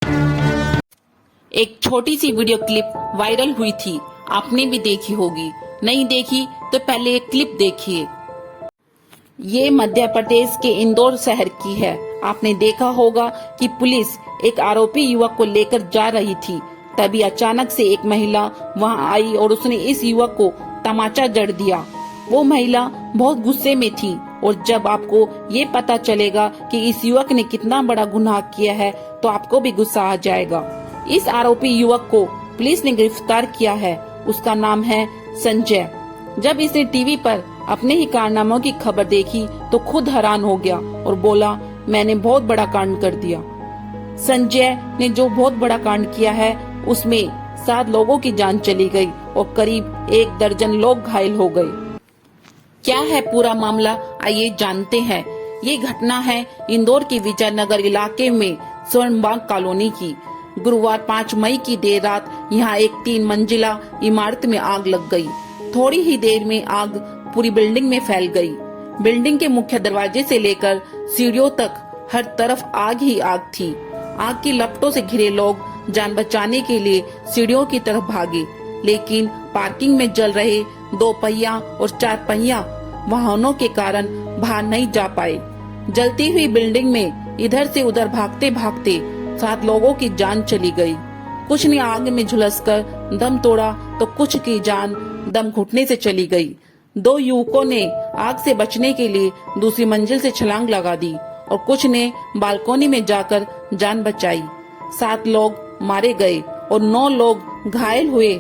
एक छोटी सी video clip viral हुई थी, आपने भी देखी होगी। नहीं देखी तो पहले ये क्लिप देखिए। ये मध्य प्रदेश के इंदौर शहर की है। आपने देखा होगा कि पुलिस एक आरोपी युवक को लेकर जा रही थी, तभी अचानक से एक महिला वहां आई और उसने इस युवक को तमाचा जड़ दिया। वो महिला बहुत गुस्से में थी और जब आपको ये पता चलेगा कि इस युवक ने कितना बड़ा गुनाह किया है तो आपको भी गुस्सा आ जाएगा। इस आरोपी युवक को पुलिस ने गिरफ्तार किया है। उसका नाम है संजय। जब इसने टीवी पर अपने ही कारनामों की खबर देखी तो खुद हैरान हो गया और बोला, मैंने बहुत बड़ा कांड कर दिया। संजय ने जो बहुत बड़ा कांड किया है उसमें 7 लोगों की जान चली गई और करीब 1 दर्जन लोग घायल हो गए। क्या है पूरा मामला, आइए जानते हैं। ये घटना है इंदौर के विजयनगर इलाके में स्वर्णबाग कॉलोनी की। गुरुवार 5 मई की देर रात यहाँ एक 3 मंजिला इमारत में आग लग गई। थोड़ी ही देर में आग पूरी बिल्डिंग में फैल गई। बिल्डिंग के मुख्य दरवाजे से लेकर सीढ़ियों तक हर तरफ आग ही आग थी। आग की लपटों से घिरे लोग जान बचाने के लिए सीढ़ियों की तरफ भागे, लेकिन पार्किंग में जल रहे 2 पहिया और 4 पहिया वाहनों के कारण बाहर नहीं जा पाए। जलती हुई बिल्डिंग में इधर से उधर भागते भागते 7 लोगों की जान चली गई। कुछ ने आग में झुलसकर दम तोड़ा तो कुछ की जान दम घुटने से चली गई। 2 युवकों ने आग से बचने के लिए दूसरी मंजिल से छलांग लगा दी और कुछ ने बालकोनी में जाकर जान बचाई। 7 लोग मारे गए और 9 लोग घायल हुए।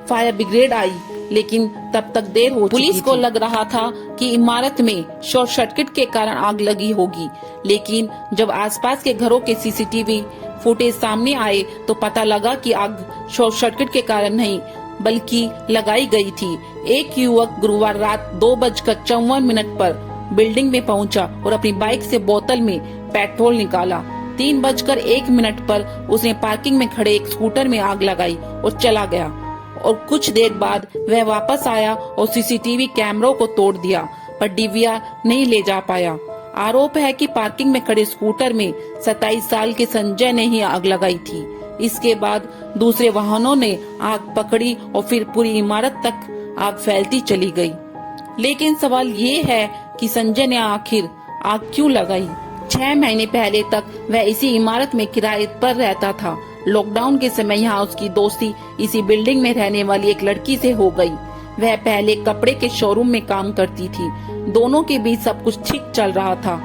फायर ब्रिगेड आई, लेकिन तब तक देर हो चुकी थी। पुलिस को लग रहा था कि इमारत में शॉर्ट सर्किट के कारण आग लगी होगी, लेकिन जब आसपास के घरों के सीसीटीवी फुटेज सामने आए तो पता लगा कि आग शॉर्ट सर्किट के कारण नहीं बल्कि लगाई गई थी। एक युवक गुरुवार रात 2:54 पर बिल्डिंग में पहुंचा और अपनी बाइक से बोतल में पेट्रोल निकाला। 3:01 पर उसने पार्किंग में खड़े एक स्कूटर में आग लगाई और चला गया और कुछ देर बाद वह वापस आया और सीसीटीवी कैमरों को तोड़ दिया, पर डीवीआर नहीं ले जा पाया। आरोप है कि पार्किंग में खड़े स्कूटर में 27 साल के संजय ने ही आग लगाई थी। इसके बाद दूसरे वाहनों ने आग पकड़ी और फिर पूरी इमारत तक आग फैलती चली गई। लेकिन सवाल ये है कि संजय ने आखिर आग क्यों लगाई? 6 महीने पहले तक वह इसी इमारत में किराए पर रहता था। लॉकडाउन के समय यहाँ उसकी दोस्ती इसी बिल्डिंग में रहने वाली एक लड़की से हो गई। वह पहले कपड़े के शोरूम में काम करती थी। दोनों के बीच सब कुछ ठीक चल रहा था,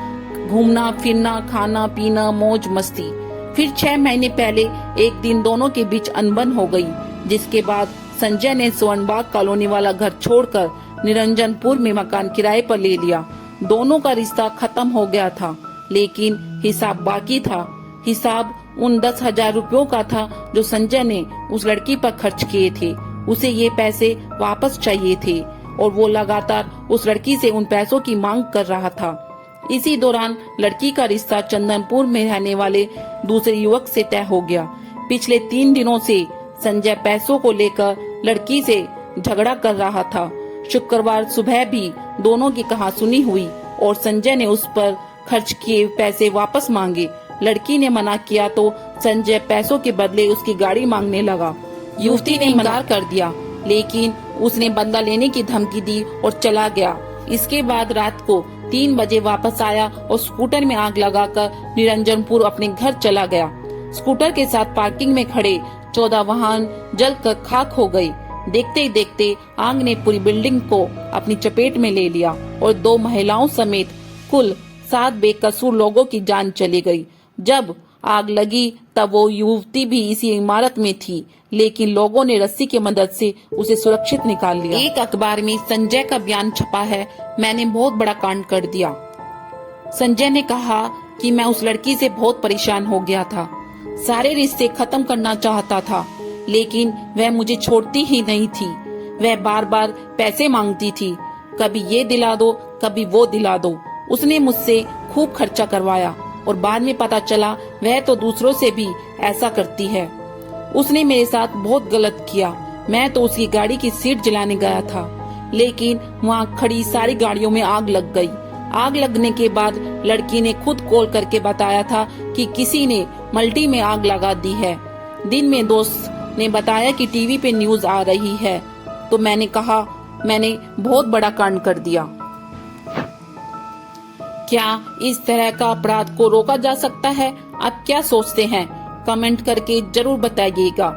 घूमना फिरना, खाना पीना, मौज मस्ती। फिर 6 महीने पहले एक दिन दोनों के बीच अनबन हो गई, जिसके बाद संजय ने स्वर्णबाग कॉलोनी वाला घर छोड़कर निरंजनपुर में मकान किराए पर ले लिया। दोनों का रिश्ता खत्म हो गया था, लेकिन हिसाब बाकी था। हिसाब उन 10,000 रुपयों का था जो संजय ने उस लड़की पर खर्च किए थे। उसे ये पैसे वापस चाहिए थे और वो लगातार उस लड़की से उन पैसों की मांग कर रहा था। इसी दौरान लड़की का रिश्ता चंदनपुर में रहने वाले दूसरे युवक से तय हो गया। पिछले 3 दिनों से संजय पैसों को लेकर लड़की से झगड़ा कर रहा था। शुक्रवार सुबह भी दोनों की कहासुनी हुई और संजय ने उस पर खर्च किए पैसे वापस मांगे। लड़की ने मना किया तो संजय पैसों के बदले उसकी गाड़ी मांगने लगा। युवती ने इनकार कर दिया, लेकिन उसने बदला लेने की धमकी दी और चला गया। इसके बाद रात को 3 बजे वापस आया और स्कूटर में आग लगाकर निरंजनपुर अपने घर चला गया। स्कूटर के साथ पार्किंग में खड़े 14 वाहन जलकर खाक हो गए। देखते ही देखते आग ने पूरी बिल्डिंग को अपनी चपेट में ले लिया और 2 महिलाओं समेत कुल 7 बेकसूर लोगों की जान चली गई। जब आग लगी तब वो युवती भी इसी इमारत में थी, लेकिन लोगों ने रस्सी की मदद से उसे सुरक्षित निकाल लिया। एक अखबार में संजय का बयान छपा है, मैंने बहुत बड़ा कांड कर दिया। संजय ने कहा कि मैं उस लड़की से बहुत परेशान हो गया था, सारे रिश्ते खत्म करना चाहता था, लेकिन वह मुझे छोड़ती ही नहीं थी। वह बार बार पैसे मांगती थी, कभी ये दिला दो कभी वो दिला दो। उसने मुझसे खूब खर्चा करवाया और बाद में पता चला वह तो दूसरों से भी ऐसा करती है। उसने मेरे साथ बहुत गलत किया। मैं तो उसकी गाड़ी की सीट जलाने गया था, लेकिन वहाँ खड़ी सारी गाड़ियों में आग लग गई। आग लगने के बाद लड़की ने खुद कॉल करके बताया था कि किसी ने मल्टी में आग लगा दी है। दिन में दोस्त ने बताया कि टीवी पे न्यूज आ रही है, तो मैंने कहा मैंने बहुत बड़ा कांड कर दिया। क्या इस तरह का अपराध को रोका जा सकता है? आप क्या सोचते हैं? कमेंट करके जरूर बताइएगा।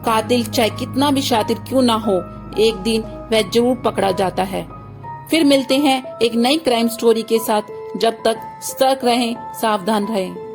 कातिल चाहे कितना भी शातिर क्यों ना हो, एक दिन वह जरूर पकड़ा जाता है। फिर मिलते हैं एक नई क्राइम स्टोरी के साथ। जब तक सतर्क रहें, सावधान रहें।